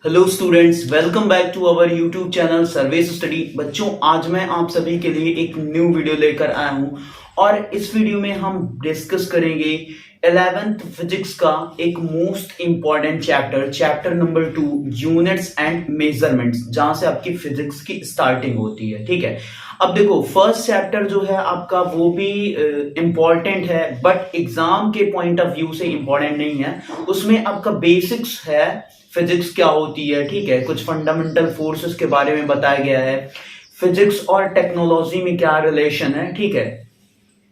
Hello students, welcome back to our YouTube channel Sarvesh study. बच्चों, आज मैं आप सभी के लिए एक न्यू वीडियो लेकर आया हूं और इस वीडियो में हम डिस्कस करेंगे 11th फिजिक्स का एक most important chapter number 2, units and measurements, जहां से आपकी फिजिक्स की स्टार्टिंग होती है। ठीक है, अब देखो फर्स्ट चैप्टर जो है आपका वो भी इंपॉर्टेंट है, बट एग्जाम के पॉइंट ऑफ व्यू से इंपॉर्टेंट नहीं है। उसमें आपका बेसिक्स है, फिजिक्स क्या होती है, ठीक है, कुछ फंडामेंटल फोर्सेस के बारे में बताया गया है, फिजिक्स और टेक्नोलॉजी में क्या रिलेशन है, ठीक है,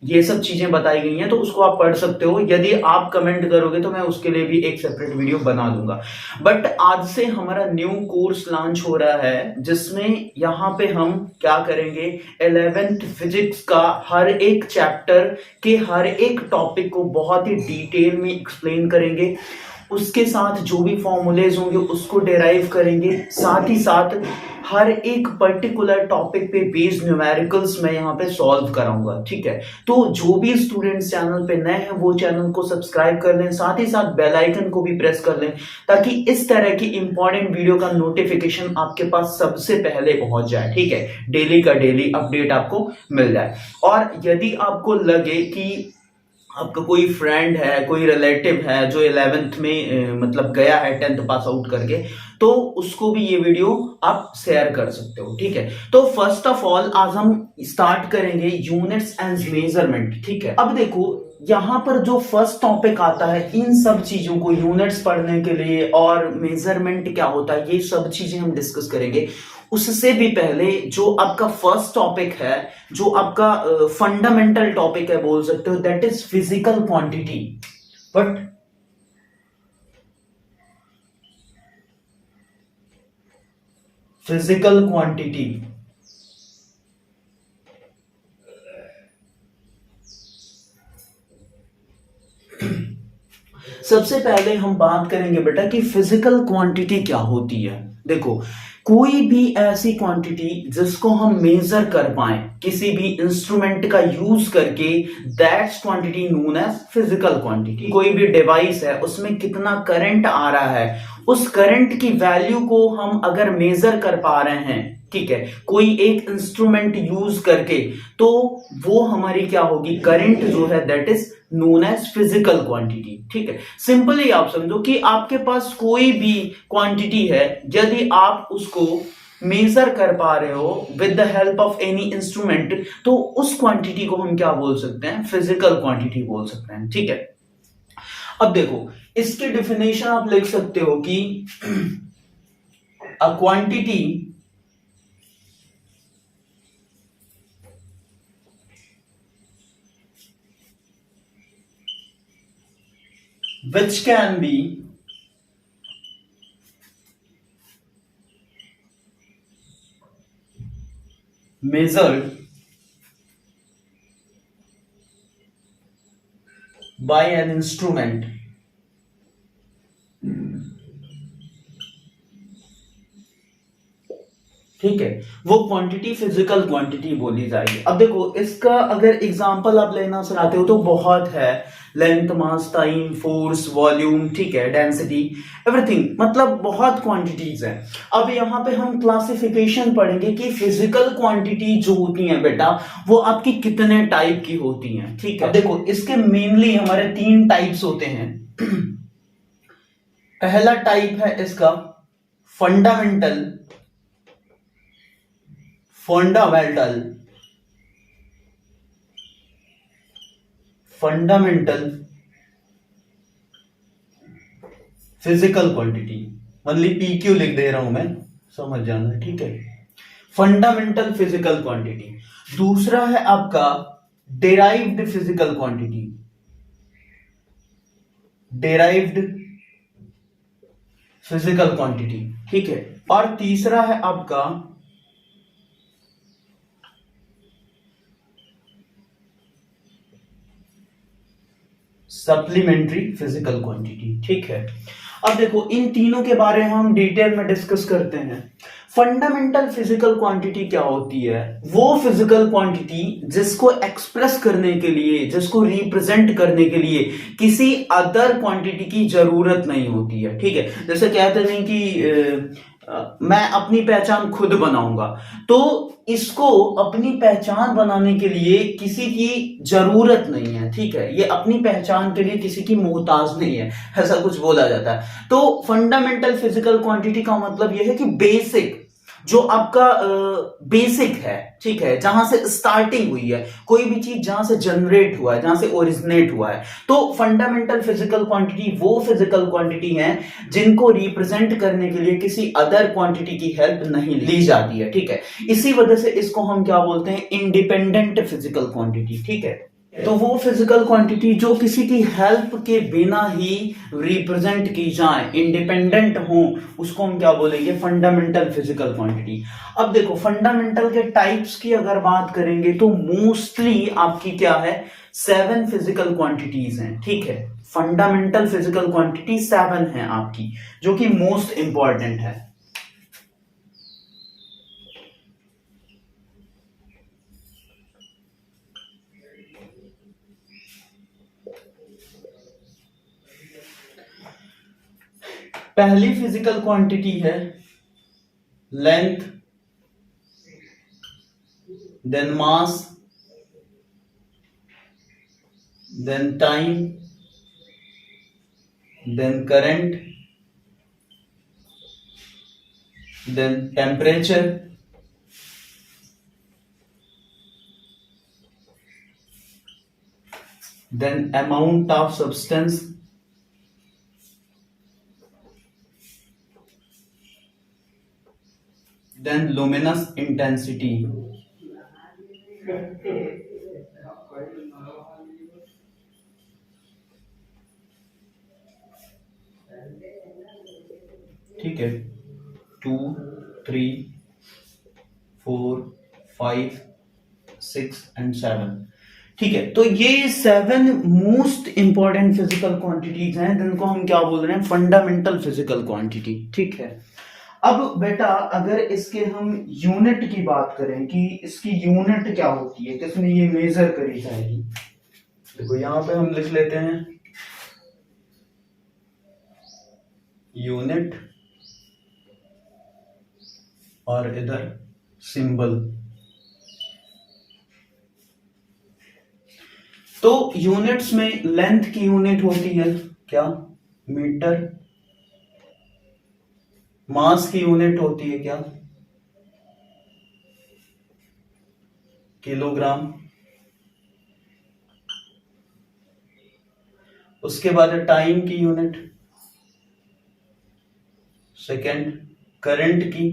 ये सब चीजें बताई गई हैं। तो उसको आप पढ़ सकते हो। यदि आप कमेंट करोगे तो मैं उसके लिए भी एक सेपरेट वीडियो बना दूंगा। बट आज से हमारा न्यू कोर्स लॉन्च हो रहा है, जिसमें यहां पे हम क्या करेंगे, 11th फिजिक्स का हर एक चैप्टर के हर एक टॉपिक को बहुत ही डिटेल में एक्सप्लेन करेंगे। उसके साथ जो भी फॉर्मूलेज होंगे उसको डेराइव करेंगे, साथ ही साथ हर एक पर्टिकुलर टॉपिक पे बेस्ड न्यूमेरिकल्स मैं यहाँ पे सॉल्व कराऊंगा। ठीक है, तो जो भी स्टूडेंट्स चैनल पे नए हैं वो चैनल को सब्सक्राइब कर लें, साथ ही साथ बेल आइकन को भी प्रेस कर लें, ताकि इस तरह की इंपॉर्टेंट वीडियो का नोटिफिकेशन आपके पास सबसे पहले पहुंच जाए। ठीक है, डेली का डेली अपडेट आपको मिल जाए। और यदि आपको लगे कि आपका कोई फ्रेंड है, कोई रिलेटिव है जो 11th में मतलब गया है 10th पास आउट करके, तो उसको भी ये वीडियो आप शेयर कर सकते हो। ठीक है, तो फर्स्ट ऑफ ऑल आज हम स्टार्ट करेंगे यूनिट्स एंड मेजरमेंट। ठीक है, अब देखो यहां पर जो फर्स्ट टॉपिक आता है, इन सब चीजों को यूनिट्स पढ़ने के लिए और मेजरमेंट क्या होता है, ये सब चीजें हम डिस्कस करेंगे। उससे भी पहले जो आपका फर्स्ट टॉपिक है, जो आपका फंडामेंटल टॉपिक है बोल सकते हो, that is physical quantity. But physical quantity सबसे पहले हम बात करेंगे बेटा कि फिजिकल क्वांटिटी क्या होती है। देखो, कोई भी ऐसी क्वांटिटी जिसको हम मेजर कर पाए किसी भी इंस्ट्रूमेंट का यूज करके, that's quantity known as physical quantity. कोई भी डिवाइस है उसमें कितना करंट आ रहा है, उस करंट की वैल्यू को हम अगर मेजर कर पा रहे हैं, ठीक है, कोई एक इंस्ट्रूमेंट यूज करके, तो वो हमारी क्या होगी, करंट जो है that is known as physical quantity. ठीक है, सिंपली आप समझो कि आपके पास कोई भी क्वांटिटी है, यदि आप उसको मेजर कर पा रहे हो with the help of any instrument, तो उस क्वांटिटी को हम क्या बोल सकते हैं, फिजिकल क्वांटिटी बोल सकते हैं। ठीक है, अब देखो इसके डेफिनेशन आप लिख सकते हो कि a quantity which can be measured by an instrument ठीक है, वो क्वांटिटी फिजिकल क्वांटिटी बोली जाएगी। अब देखो इसका अगर एग्जांपल आप लेना चाहते हो तो बहुत है, length, mass, time, force, volume, ठीक है, डेंसिटी, एवरीथिंग, मतलब बहुत क्वांटिटीज हैं। अब यहाँ पे हम क्लासिफिकेशन पढ़ेंगे कि फिजिकल क्वांटिटी जो होती है बेटा, वो आपकी कितने टाइप की होती हैं। ठीक है, अब देखो इसके मेनली हमारे 3 टाइप्स होते हैं। पहला टाइप है इसका fundamental fundamental fundamental physical quantity, मतलब पीक्यू लिख दे रहा हूं मैं, समझ जाना। ठीक है, फंडामेंटल फिजिकल क्वांटिटी। दूसरा है आपका derived physical quantity, derived physical quantity. ठीक है, और तीसरा है आपका सप्लीमेंट्री फिजिकल क्वांटिटी। ठीक है, अब देखो इन तीनों के बारे में हम डिटेल में डिस्कस करते हैं। फंडामेंटल फिजिकल क्वांटिटी क्या होती है? वो फिजिकल क्वांटिटी जिसको एक्सप्रेस करने के लिए, जिसको रिप्रेजेंट करने के लिए किसी अदर क्वांटिटी की जरूरत नहीं होती है। ठीक है, जैसे कहते हैं कि मैं अपनी पहचान खुद बनाऊंगा, तो इसको अपनी पहचान बनाने के लिए किसी की जरूरत नहीं है। ठीक है, ये अपनी पहचान के लिए किसी की मोहताज नहीं है, ऐसा कुछ बोला जाता है। तो फंडामेंटल फिजिकल क्वांटिटी का मतलब यह है कि बेसिक, जो आपका बेसिक है, ठीक है, जहां से स्टार्टिंग हुई है, कोई भी चीज जहां से जनरेट हुआ है, जहां से ओरिजिनेट हुआ है। तो फंडामेंटल फिजिकल क्वांटिटी वो फिजिकल क्वांटिटी है जिनको रिप्रेजेंट करने के लिए किसी अदर क्वांटिटी की हेल्प नहीं ली जाती है। ठीक है, इसी वजह से इसको हम क्या बोलते हैं? Independent physical quantity. ठीक है, तो वो फिजिकल क्वांटिटी जो किसी की हेल्प के बिना ही रिप्रेजेंट की जाए, इंडिपेंडेंट हो, उसको हम क्या बोलेंगे? Fundamental physical quantity. अब देखो फंडामेंटल के टाइप्स की अगर बात करेंगे तो मोस्टली आपकी क्या है? 7 फिजिकल क्वांटिटीज हैं। ठीक है, फंडामेंटल फिजिकल क्वांटिटी 7 है आपकी, जो कि मोस्ट इंपॉर्टेंट है। पहली फिजिकल क्वांटिटी है length, then mass, then time, then current, then temperature, then amount of substance, then luminous intensity। ठीक है, 2, 3, 4, 5, 6 एंड 7। ठीक है, तो ये 7 मोस्ट इंपॉर्टेंट फिजिकल क्वांटिटीज हैं जिनको हम क्या बोल रहे हैं? Fundamental physical quantity. ठीक है, अब बेटा अगर इसके हम यूनिट की बात करें कि इसकी यूनिट क्या होती है, किसमें ये मेजर करी जाएगी, देखो यहां पे हम लिख लेते हैं यूनिट और इधर सिंबल। तो यूनिट्स में लेंथ की यूनिट होती है क्या? मीटर। मास की यूनिट होती है क्या? किलोग्राम। उसके बाद टाइम की यूनिट सेकेंड। करंट की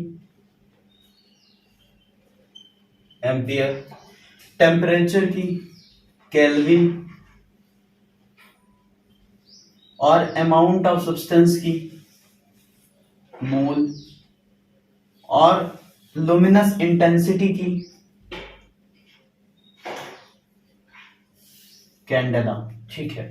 एम्पियर। टेम्परेचर की केल्विन। और अमाउंट ऑफ सब्सटेंस की मोल। और लुमिनस इंटेंसिटी की कैंडेला। ठीक है,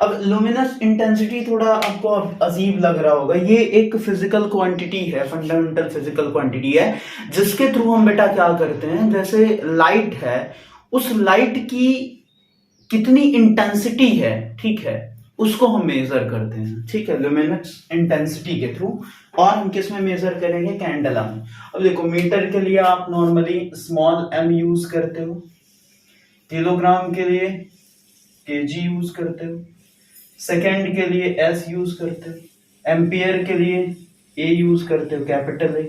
अब लुमिनस इंटेंसिटी थोड़ा आपको अजीब लग रहा होगा। ये एक फिजिकल क्वांटिटी है, फंडामेंटल फिजिकल क्वांटिटी है, जिसके थ्रू हम बेटा क्या करते हैं? जैसे लाइट है, उस लाइट की कितनी इंटेंसिटी है, ठीक है, उसको हम मेजर करते हैं। ठीक है, लुमिनस इंटेंसिटी के थ्रू। और हम किस में मेजर करेंगे? कैंडेला में। अब देखो मीटर के लिए आप नॉर्मली स्मॉल m यूज करते हो, किलोग्राम के लिए kg यूज करते हो, सेकेंड के लिए s यूज करते हो, एम्पियर के लिए a यूज करते हो, कैपिटल A।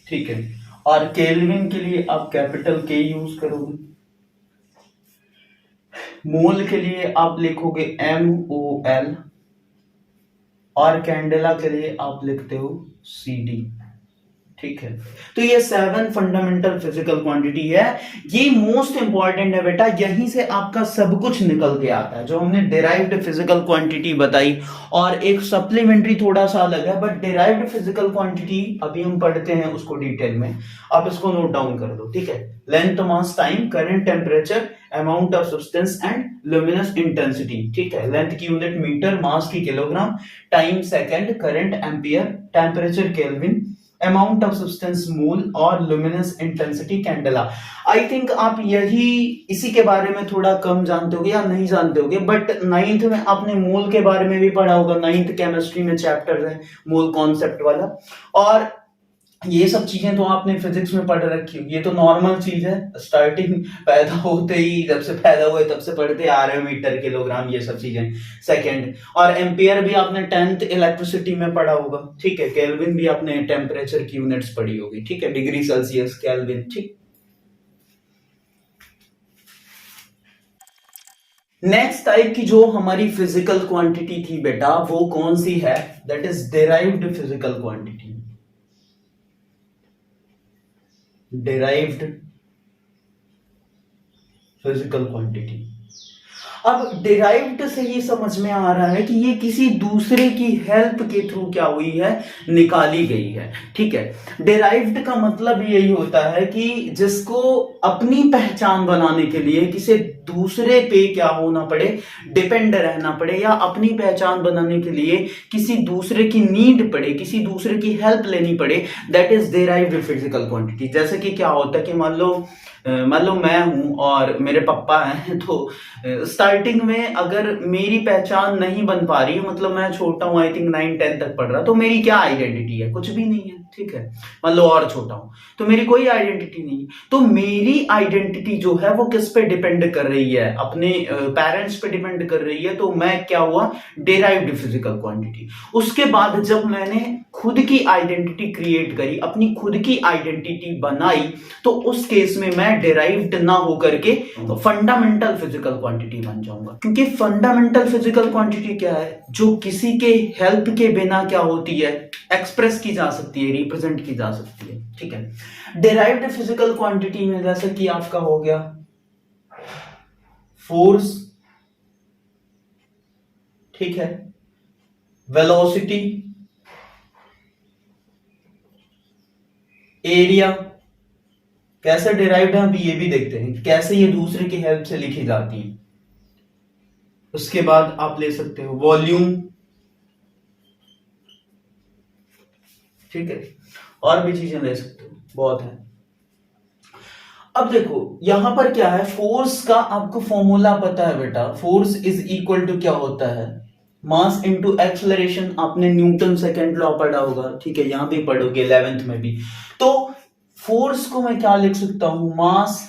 ठीक है, और केल्विन के लिए आप कैपिटल K यूज करोगे। मोल के लिए आप लिखोगे MOL। और कैंडेला के लिए आप लिखते हो CD। ठीक है, तो ये 7 फंडामेंटल फिजिकल क्वांटिटी है, ये मोस्ट इंपॉर्टेंट है बेटा, यहीं से आपका सब कुछ निकल के आता है। जो हमने डिराइव्ड फिजिकल क्वांटिटी बताई, और एक सप्लीमेंट्री थोड़ा सा अलग है, बट डिराइव्ड फिजिकल क्वांटिटी अभी हम पढ़ते हैं उसको डिटेल में, आप इसको नोट डाउन कर दो, ठीक है। Length, mass, time, current, temperature, amount of substance and luminous intensity, ठीक है। लेंथ की यूनिट मीटर, मास की kilogram, time second, current ampere, temperature kelvin, amount of substance mole और luminous intensity candela. I think आप यही इसी के बारे में थोड़ा कम जानते होगे या नहीं जानते होगे, बट 9th में आपने मोल के बारे में भी पढ़ा होगा, 9th केमिस्ट्री में चैप्टर है मोल कॉन्सेप्ट वाला, और ये सब चीजें तो आपने फिजिक्स में पढ़ रखी होगी, ये तो नॉर्मल चीज है, स्टार्टिंग पैदा होते ही, जब से पैदा हुए तब से पढ़ते आ रहे हो, मीटर, किलोग्राम, ये सब चीजें। सेकंड, और एम्पियर भी आपने 10th इलेक्ट्रिसिटी में पढ़ा होगा, ठीक है। केल्विन भी आपने टेम्परेचर की यूनिट्स पढ़ी होगी, ठीक है, डिग्री सेल्सियस, केल्विन, ठीक। नेक्स्ट टाइप की जो हमारी फिजिकल क्वांटिटी थी बेटा, वो कौन सी है? That is derived physical quantity. Derived physical quantity. अब डिराइव्ड से ये समझ में आ रहा है कि ये किसी दूसरे की हेल्प के थ्रू क्या हुई है, निकाली गई है, ठीक है। डिराइव्ड का मतलब यही होता है कि जिसको अपनी पहचान बनाने के लिए किसी दूसरे पे क्या होना पड़े, डिपेंड रहना पड़े, या अपनी पहचान बनाने के लिए किसी दूसरे की नीड पड़े, किसी दूसरे की हेल्प लेनी पड़े, that is derived physical quantity. जैसे कि क्या होता है कि मान लो मैं हूं और मेरे पापा हैं, तो स्टार्टिंग में अगर मेरी पहचान नहीं बन पा रही है, मतलब मैं छोटा हूं, आई थिंक 9-10 तक पढ़ रहा, तो मेरी क्या आइडेंटिटी है? कुछ भी नहीं है, ठीक है। मान लो और छोटा हूं तो मेरी कोई आइडेंटिटी नहीं है, तो मेरी आइडेंटिटी जो है वो किस पे डिपेंड कर रही है? अपने पेरेंट्स पे डिपेंड कर रही है। तो मैं क्या हुआ? Derived physical quantity. उसके बाद जब मैंने खुद की आइडेंटिटी क्रिएट करी, अपनी खुद की आइडेंटिटी बनाई, तो उस केस में मैं डिराइव्ड ना होकर के फंडामेंटल फिजिकल क्वांटिटी बन जाऊंगा। क्योंकि फंडामेंटल फिजिकल क्वांटिटी क्या है? जो किसी के हेल्प के बिना क्या होती है, एक्सप्रेस की जा सकती है, रिप्रेजेंट की जा सकती है, ठीक है। डिराइव्ड फिजिकल क्वांटिटी में जैसे कि आपका हो गया फोर्स, ठीक है, वेलोसिटी, एरिया। कैसे डिराइव्ड है अभी ये भी देखते हैं, कैसे ये दूसरे की हेल्प से लिखी जाती है। उसके बाद आप ले सकते हो वॉल्यूम, ठीक है, और भी चीजें ले सकते हो, बहुत है। अब देखो यहां पर क्या है, फोर्स का आपको फॉर्मूला पता है बेटा, फोर्स इज इक्वल टू क्या होता है? Mass into acceleration. आपने न्यूटन सेकंड लॉ पढ़ा होगा, ठीक है, यहां भी पढ़ोगे 11th में भी। तो फोर्स को मैं क्या लिख सकता हूं? मास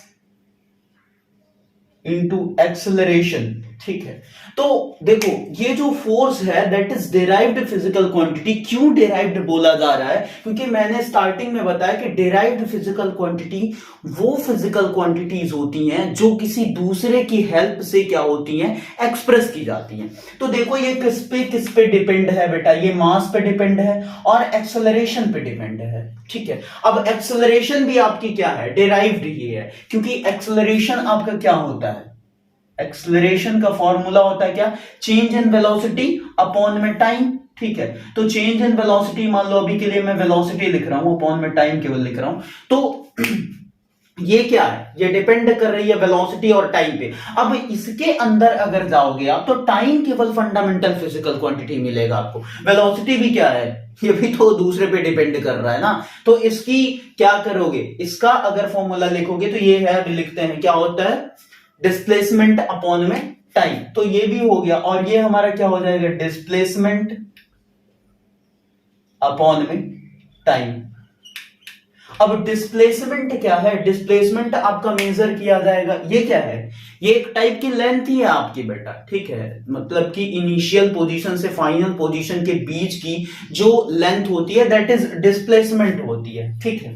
इनटू एक्सेलरेशन, ठीक है। तो देखो ये जो फोर्स है that is derived physical quantity. क्यों डिराइव्ड बोला जा रहा है? क्योंकि मैंने स्टार्टिंग में बताया कि डिराइव्ड फिजिकल क्वांटिटी वो फिजिकल क्वांटिटीज होती हैं जो किसी दूसरे की हेल्प से क्या होती हैं, एक्सप्रेस की जाती हैं। तो देखो ये किस पे डिपेंड है बेटा? ये मास पे डिपेंड है और एक्सेलरेशन पे डिपेंड है, ठीक है। अब एक्सेलरेशन भी आपकी क्या है? डिराइव्ड ही है, क्योंकि एक्सेलरेशन आपका क्या होता है? एक्सेलरेशन का फॉर्मूला होता है क्या? चेंज इन वेलोसिटी अपॉन में टाइम, ठीक है। तो चेंज इन वेलोसिटी, मान लो अभी के लिए मैं वेलोसिटी लिख रहा हूं, अपॉन में टाइम केवल लिख रहा हूं, तो ये क्या है? ये डिपेंड कर रही है वेलोसिटी और टाइम पे। अब इसके अंदर अगर जाओगे आप, तो टाइम केवल फंडामेंटल फिजिकल क्वांटिटी मिलेगा आपको। वेलोसिटी भी क्या है? ये भी तो दूसरे पे डिपेंड कर रहा है ना। तो इसकी क्या करोगे? इसका अगर फॉर्मूला लिखोगे तो ये है, अभी लिखते हैं, क्या होता है? डिस्प्लेसमेंट अपॉन में टाइम। तो ये भी हो गया, और ये हमारा क्या हो जाएगा? डिस्प्लेसमेंट अपॉन में टाइम। अब डिस्प्लेसमेंट क्या है? डिस्प्लेसमेंट आपका मेजर किया जाएगा, ये क्या है? ये एक टाइप की लेंथ ही है आपकी बेटा, ठीक है। मतलब कि इनिशियल पोजीशन से फाइनल पोजीशन के बीच की जो लेंथ होती है दैट इज डिस्प्लेसमेंट होती है, ठीक है।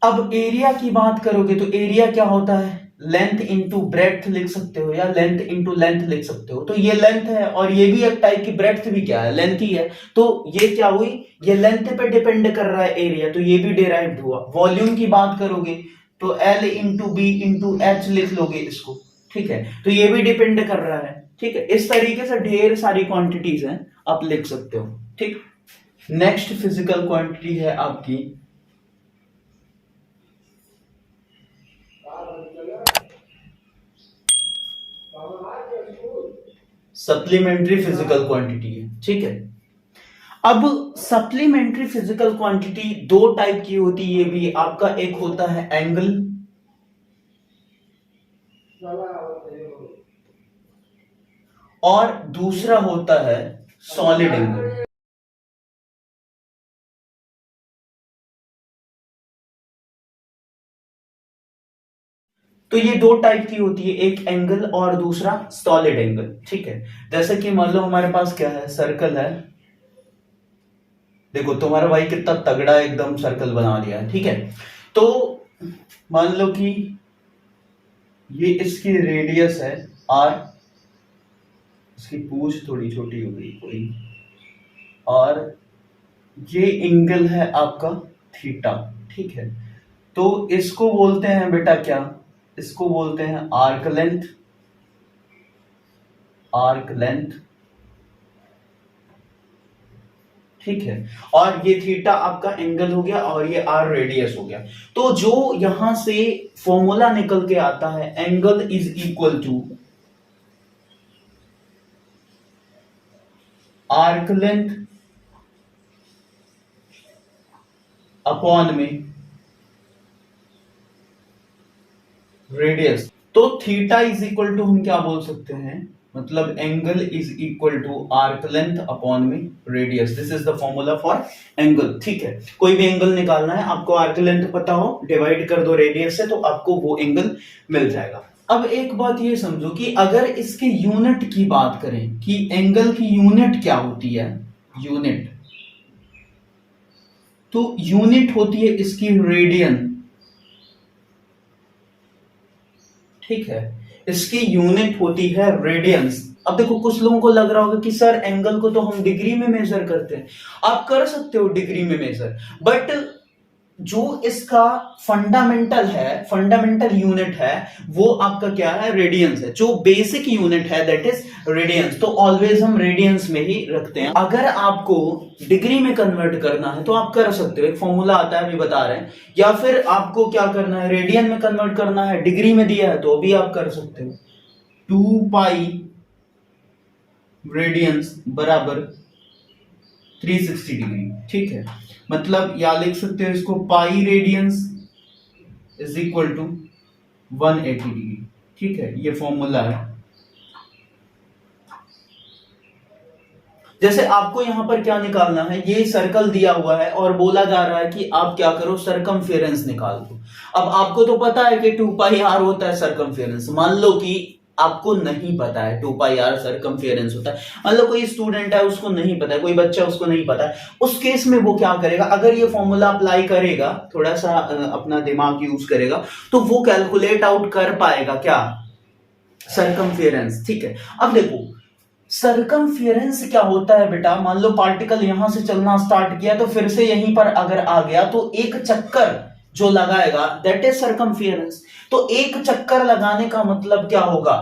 अब एरिया की बात करोगे तो एरिया क्या होता है? लेंथ इंटू ब्रेड्थ लिख सकते हो या लेंथ इंटू लेंथ लिख सकते हो। तो ये लेंथ है और ये भी एक टाइप की ब्रेड्थ भी क्या है, लेंथ ही है। तो ये क्या हुई, ये लेंथ पे डिपेंड कर रहा है एरिया, तो ये भी डिराइव्ड हुआ। वॉल्यूम की बात करोगे तो L into B into H लिख लोगे इसको, ठीक है। तो ये भी डिपेंड कर रहा है, ठीक है। इस तरीके से ढेर सारी क्वांटिटीज हैं, आप लिख सकते हो, ठीक। नेक्स्ट फिजिकल क्वांटिटी है आपकी सप्लीमेंट्री फिजिकल क्वांटिटी है, ठीक है। अब सप्लीमेंट्री फिजिकल क्वांटिटी दो टाइप की होती है, ये भी आपका एक होता है एंगल और दूसरा होता है सॉलिड एंगल। तो ये दो टाइप की होती है, एक एंगल और दूसरा सॉलिड एंगल, ठीक है। जैसे कि मान लो हमारे पास क्या है, सर्कल है। देखो तुम्हारा भाई कितना तगड़ा एकदम सर्कल बना दिया है, ठीक है। तो मान लो कि ये इसकी रेडियस है r, इसकी पूंछ थोड़ी छोटी हो गई कोई, और ये एंगल है आपका थीटा, ठीक है। तो इसको बोलते हैं बेटा क्या, इसको बोलते हैं आर्क लेंथ, आर्क लेंथ, ठीक है। और ये थीटा आपका एंगल हो गया और ये आर रेडियस हो गया। तो जो यहां से फॉर्मूला निकल के आता है, angle is equal to arc length upon में रेडियस। तो थीटा इज इक्वल टू हम क्या बोल सकते हैं, मतलब angle is equal to arc length upon में radius. This is the formula for angle, ठीक है। कोई भी एंगल निकालना है, आपको आर्क लेंथ पता हो, डिवाइड कर दो रेडियस से, तो आपको वो एंगल मिल जाएगा। अब एक बात ये समझो कि अगर इसके यूनिट की बात करें कि एंगल की यूनिट क्या होती है, यूनिट, तो यूनिट होती है इसकी रेडियन, ठीक है। इसकी यूनिट होती है रेडियंस। अब देखो कुछ लोगों को लग रहा होगा कि सर एंगल को तो हम डिग्री में मेजर करते हैं। आप कर सकते हो डिग्री में मेजर, बट जो इसका फंडामेंटल है, फंडामेंटल यूनिट है, वो आपका क्या है, रेडियंस है। जो बेसिक यूनिट है दैट इज रेडियंस। तो ऑलवेज हम रेडियंस में ही रखते हैं। अगर आपको डिग्री में कन्वर्ट करना है तो आप कर सकते हो, एक फॉर्मूला आता है, अभी बता रहे हैं। या फिर आपको क्या करना है, रेडियन में कन्वर्ट करना है, डिग्री में दिया है तो भी आप कर सकते हो। 2 पाई रेडियंस बराबर 360 डिग्री, ठीक है। मतलब या लिख सकते हो इसको pi radians is equal to 180 degree, ठीक है। ये फॉर्मूला है। जैसे आपको यहां पर क्या निकालना है, ये सर्कल दिया हुआ है और बोला जा रहा है कि आप क्या करो, सरकमफेरेंस निकाल दो। अब आपको तो पता है कि 2 पाई आर होता है सरकमफेरेंस। मान लो कि आपको नहीं पता है 2 पाई आर सरकमफेरेंस होता है, मान लो कोई स्टूडेंट है उसको नहीं पता है, कोई बच्चा उसको नहीं पता है, उस केस में वो क्या करेगा, अगर ये फॉर्मूला अप्लाई करेगा, थोड़ा सा अपना दिमाग यूज करेगा, तो वो कैलकुलेट आउट कर पाएगा क्या, सरकमफेरेंस, ठीक है। अब देखो सरकमफेरेंस क्या होता है बेटा, मान लो पार्टिकल यहां से चलना स्टार्ट किया तो फिर से यहीं पर अगर आ गया तो एक चक्कर जो लगाएगा दैट इज सरकमफेरेंस। तो एक चक्कर लगाने का मतलब क्या होगा,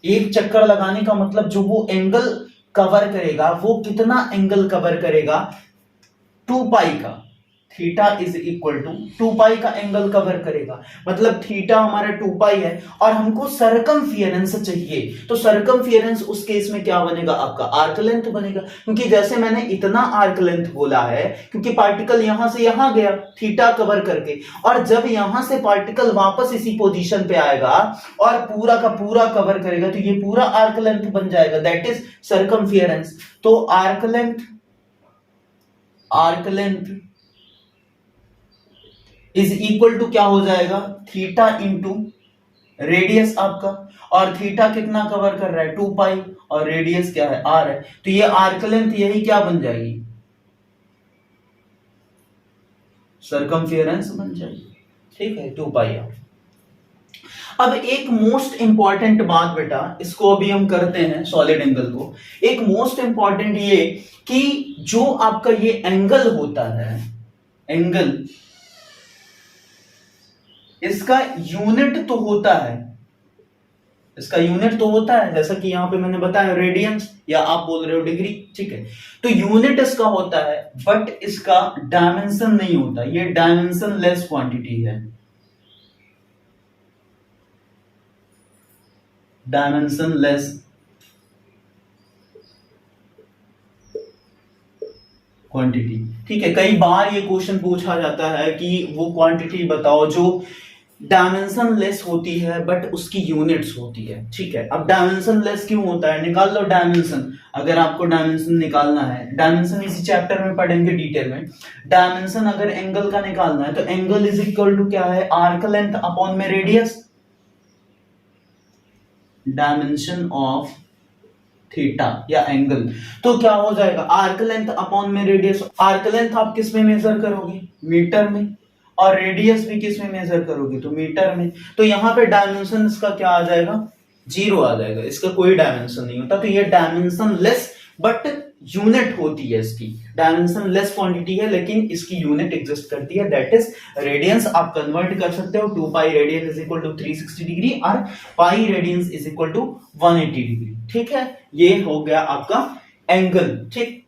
एक चक्कर लगाने का मतलब जो वो एंगल कवर करेगा, वो कितना एंगल कवर करेगा, 2 पाई का, थीटा इज इक्वल टू 2 पाई का एंगल कवर करेगा। मतलब थीटा हमारा 2 पाई है और हमको सरकमफियरेंस चाहिए, तो सरकमफियरेंस उस केस में क्या बनेगा, आपका आर्क लेंथ बनेगा। क्योंकि जैसे मैंने इतना आर्क लेंथ बोला है क्योंकि पार्टिकल यहां से यहां गया थीटा कवर करके, और जब यहां से पार्टिकल वापस इसी पोजीशन पे आएगा और पूरा का पूरा कवर करेगा तो ये पूरा आर्क लेंथ बन जाएगा, दैट इज सरकमफियरेंस। तो arc length, arc length is equal to क्या हो जाएगा, थीटा इंटू रेडियस आपका, और थीटा कितना कवर कर रहा है, 2 पाई, और रेडियस क्या है, आर है। तो ये आर्क लेंथ यही क्या बन जाएगी, सरकमफियरेंस बन जाएगी, ठीक है, 2 पाई आर। अब एक मोस्ट इंपॉर्टेंट बात बेटा, इसको अभी हम करते हैं सॉलिड एंगल को। एक मोस्ट इंपॉर्टेंट ये कि जो आपका ये एंगल होता है, एंगल, इसका यूनिट तो होता है, इसका यूनिट तो होता है, जैसा कि यहां पे मैंने बताया रेडियंस, या आप बोल रहे हो डिग्री, ठीक है। तो यूनिट इसका होता है, बट इसका डायमेंशन नहीं होता, ये डायमेंशन लेस क्वांटिटी है, डायमेंशन लेस क्वांटिटी, ठीक है। कई बार ये क्वेश्चन पूछा जाता है कि वो क्वांटिटी बताओ जो डायमेंशन लेस होती है बट उसकी यूनिट्स होती है, ठीक है। अब डायमेंशन लेस क्यों होता है, निकाल लो डायमेंशन। अगर आपको डायमेंशन निकालना है, डायमेंशन इसी चैप्टर में पढ़ेंगे डिटेल में। डायमेंशन अगर एंगल का निकालना है तो एंगल इज इक्वल टू क्या है, आर्क लेंथ अपॉन में रेडियस, डायमेंशन ऑफ थीटा या एंगल। तो क्या हो जाएगा, आर्क लेंथ अपॉन में रेडियस। आर्क लेंथ आप किस में मेजर करोगे, मीटर में, और रेडियस भी किस में मेजर करोगे, तो मीटर में। तो यहां पे डायमेंशन इसका क्या आ जाएगा, 0 आ जाएगा, इसका कोई डायमेंशन नहीं होता। तो ये डायमेंशन लेस बट यूनिट होती है इसकी, डायमेंशन लेस क्वांटिटी है लेकिन इसकी यूनिट एग्जिस्ट करती है, दैट इज रेडियंस। आप कन्वर्ट कर सकते हो, 2 pi radian is equal to 360 degree और pi radians is equal to 180 degree, ठीक है। ये हो गया आपका एंगल, ठीक।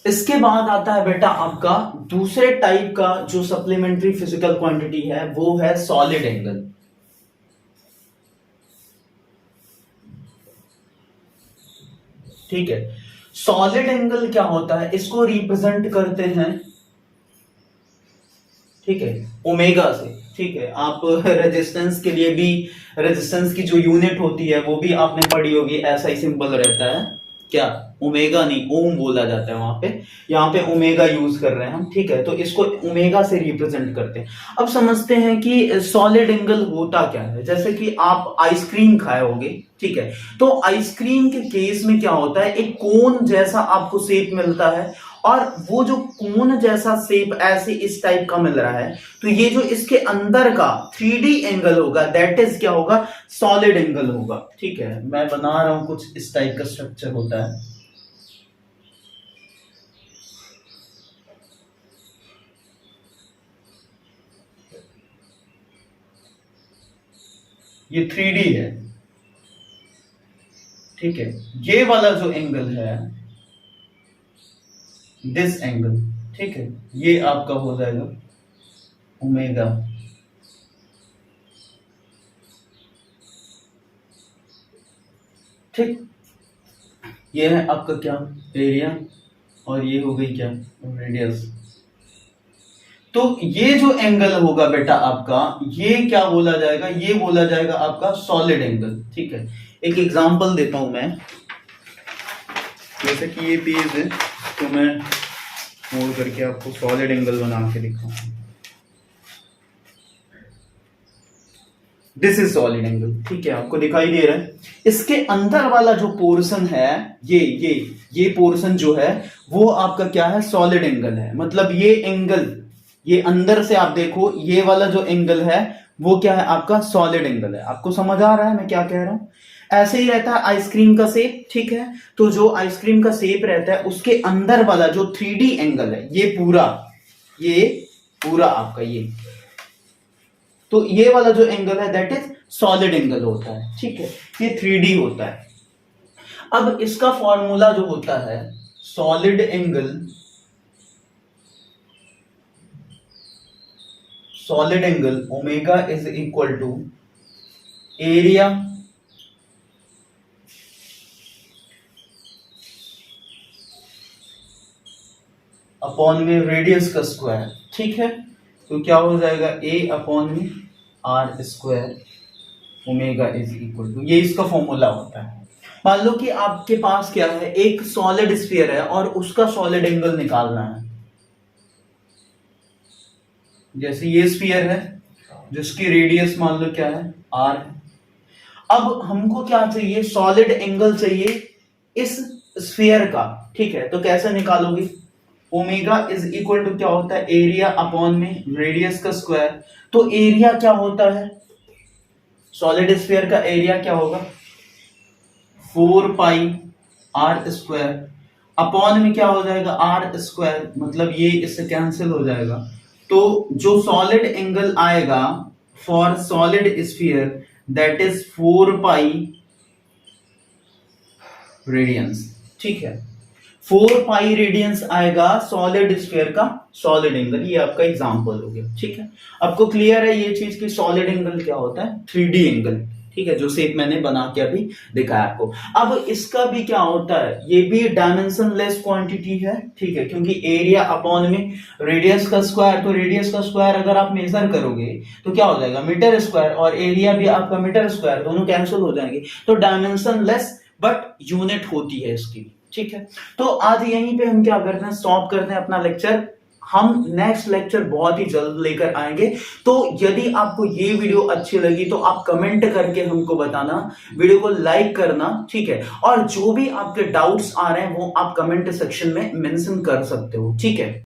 इसके बाद आता है बेटा आपका दूसरे टाइप का जो सप्लीमेंट्री फिजिकल क्वांटिटी है, वो है सॉलिड एंगल, ठीक है। सॉलिड एंगल क्या होता है, इसको रिप्रेजेंट करते हैं, ठीक है, ओमेगा से, ठीक है। आप रेजिस्टेंस के लिए भी, रेजिस्टेंस की जो यूनिट होती है वो भी आपने पढ़ी होगी, ऐसा ही सिंबल रहता है, क्या, ओमेगा नहीं, ओम बोला जाता है वहां पे, यहाँ पे ओमेगा यूज कर रहे हैं हम, ठीक है। तो इसको ओमेगा से रिप्रेजेंट करते हैं। अब समझते हैं कि सॉलिड एंगल होता क्या है। जैसे कि आप आइसक्रीम खाए होगे, ठीक है, तो आइसक्रीम के केस में क्या होता है, एक कोन जैसा आपको शेप मिलता है, और वो जो कोन जैसा शेप ऐसे इस टाइप का मिल रहा है, तो ये जो इसके अंदर का 3D एंगल होगा, दैट इज क्या होगा, सॉलिड एंगल होगा, ठीक है। मैं बना रहा हूं, कुछ इस टाइप का स्ट्रक्चर होता है, ये 3D है, ठीक है। ये वाला जो एंगल है, दिस एंगल, ठीक है, ये आपका हो जाएगा ओमेगा, ठीक। ये है आपका क्या, एरिया, और ये हो गई क्या, रेडियस। तो ये जो एंगल होगा बेटा आपका, ये क्या बोला जाएगा, ये बोला जाएगा आपका सॉलिड एंगल, ठीक है। एक एग्जांपल देता हूं मैं, जैसे कि ये पेज है, तो मैं मोड़ करके आपको सॉलिड एंगल बना के दिखाऊंगा। दिस इज सॉलिड एंगल, ठीक है, आपको दिखाई दे रहा है। इसके अंदर वाला जो पोर्शन है, ये पोर्शन जो है वो आपका क्या है, सॉलिड एंगल है। मतलब ये एंगल, ये अंदर से आप देखो, ये वाला जो एंगल है वो क्या है, आपका सॉलिड एंगल है। आपको समझ आ रहा है मैं क्या कह रहा हूं। ऐसे ही रहता है आइसक्रीम का शेप, ठीक है। तो जो आइसक्रीम का शेप रहता है, उसके अंदर वाला जो 3D एंगल है, ये पूरा आपका ये, तो ये वाला जो एंगल है दैट इज सॉलिड एंगल होता है, ठीक है। ये 3D होता है। अब इसका फॉर्मूला जो होता है, solid angle omega is equal to area upon में रेडियस का स्क्वायर, ठीक है। तो क्या हो जाएगा, a अपॉन में R square omega is equal to, ये इसका फॉर्मूला होता है। मान लो कि आपके पास क्या है, एक सॉलिड स्फीयर है और उसका सॉलिड एंगल निकालना है। जैसे ये स्फीयर है जिसकी रेडियस मान लो क्या है, आर है। अब हमको क्या चाहिए, सॉलिड एंगल चाहिए इस स्फीयर का, ठीक है। तो कैसे निकालोगे, ओमेगा इज इक्वल टू क्या होता है, एरिया अपॉन में रेडियस का स्क्वायर। तो एरिया क्या होता है, सॉलिड स्फीयर का एरिया क्या होगा 4 पाई आर स्क्वायर, अपॉन में क्या हो जाएगा आर स्क्वायर, मतलब ये इससे कैंसिल हो जाएगा। तो जो सॉलिड एंगल आएगा for solid sphere that is 4 pi radiance. ठीक है, 4 पाई रेडियंस आएगा सॉलिड स्फीयर का सॉलिड एंगल, ये आपका एग्जांपल हो गया। ठीक है, आपको क्लियर है ये चीज कि सॉलिड एंगल क्या होता है 3D एंगल। ठीक है, जो शेप मैंने बना के अभी दिखाया आपको। अब इसका भी क्या होता है, ये भी डायमेंशनलेस क्वांटिटी है। ठीक है, क्योंकि एरिया अपॉन में रेडियस का स्क्वायर, तो रेडियस का स्क्वायर अगर आप मेजर करोगे तो क्या हो जाएगा मीटर स्क्वायर, और एरिया भी आपका मीटर स्क्वायर, दोनों कैंसिल हो जाएंगे। तो डायमेंशनलेस बट यूनिट होती है इसकी। ठीक है, तो आज यहीं पे हम क्या करते हैं, स्टॉप करते हैं अपना लेक्चर। हम नेक्स्ट लेक्चर बहुत ही जल्द लेकर आएंगे। तो यदि आपको ये वीडियो अच्छी लगी तो आप कमेंट करके हमको बताना, वीडियो को लाइक करना। ठीक है, और जो भी आपके डाउट्स आ रहे हैं वो आप कमेंट सेक्शन में मेंशन कर सकते हो। ठीक है।